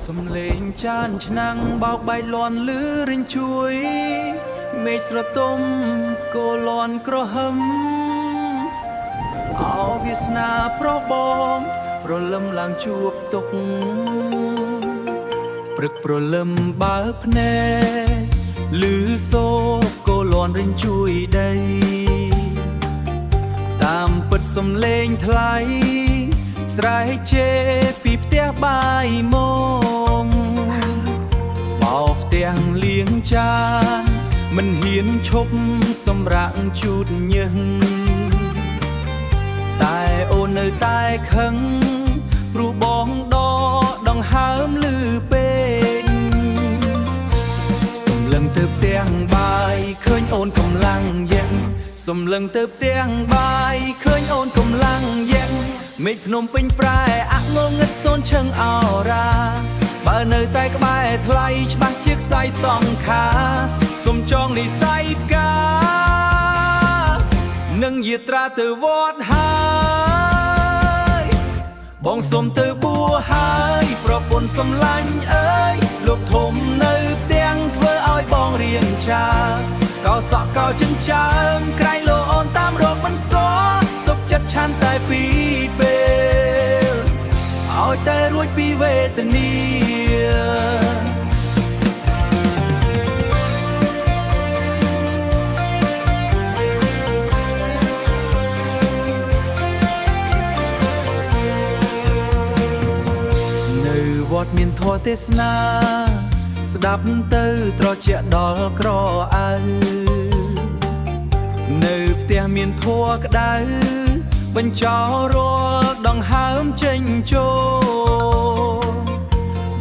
សំឡេងចានឆ្នាំងបោកបាយលាន់លឺរិញជួយមេឃស្រទុំគោលាន់ក្រហឹមអោវាសនាប្របងប្រលឹមឡើងជួបទុកព្រឹកប្រលឹមបើកភ្នែកលឺសូរគោលាន់រិញជួយដីតាមពិតសំឡេងថ្លៃស្រែកជេរពីផ្ទះបាយមកបោផ្ទះលៀងចានមិនហ៊ានឈប់សម្រាកជូតញឹងតែអូននៅតែខឹងព្រោះបងដងហើមលឺពេកសំឡឹងទៅផ្ទះបាយឃើញអូនកំឡាំងយំសំឡឹងទៅផ្ទះបាយឃើញអូនកំឡាំងយំមេឃភ្នំពេញប្រែអាក់ងងឹតសូនឈឹងអរ៉ាបើនៅតែក្បែរថ្លៃច្បាស់ជាខ្សែសងខាសុំចងនិស័យផ្កានឹងយាត្រាទៅវត្តហើយបងសុំទៅបួសហើយប្រពន្ធសំឡាញ់អើយលោកធំនៅផ្ទាំងធ្វើឲ្យបងរៀនចាកោសក់កោចិញ្ចើមក្រែងលោអូនតាមរកមិនស្គាល់សុខចិត្តឆានតែពីពេលឲ្យតែរួចពីវេទនានៅវត្តមានធម៌ទេសនាស្ដាប់ទៅត្រជាក់ដល់ក្រអៅនៅផ្ទះមានធัวក្តៅបញ្ចោរាល់ដងហើមចេញចូល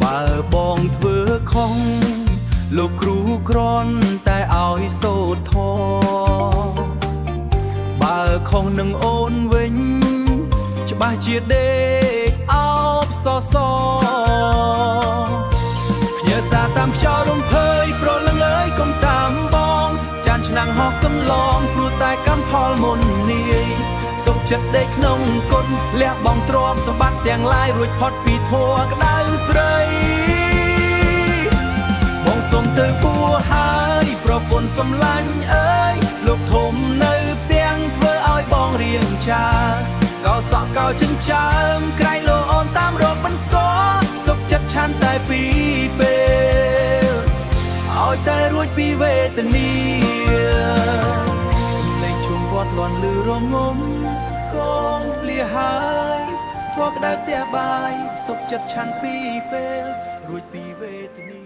បើបងធ្វើខុសលោកគ្រូក្រន់តែឲ្យសូត្រធម៌បើខុសនឹងអូនវិញច្បាស់ជាដេកអោបសសផ្ញើសារតាមខ្យល់រំភើយប្រលឹងអើយកុំតាមបងចានឆ្នាំងហោះកន្លងព្រោះតែកម្មផលមុននាយសុខចិត្តដេកក្នុងគុណលះបងទ្រាំសម្បត្តិទាំងឡាយរួចផុតពីធัวក្តៅស្រីបងសុំទៅបួសហើយប្រពន្ធសំឡាញ់អើយលោកធំនៅផ្ទាំងធ្វើឲ្យបងរៀនចាកោសក់កោចិញ្ចើមក្រែងលោអូនតាមរកមិនស្គាល់សុខចិត្តឆានតែពីពេលឲ្យតែរួចពីវេទនាសំឡេងជួងវត្តលាន់លឺរងំកងលាហើយធัวក្តៅផ្ទះបាយសុខចិត្តឆានពីពេលរួចពីវេទនា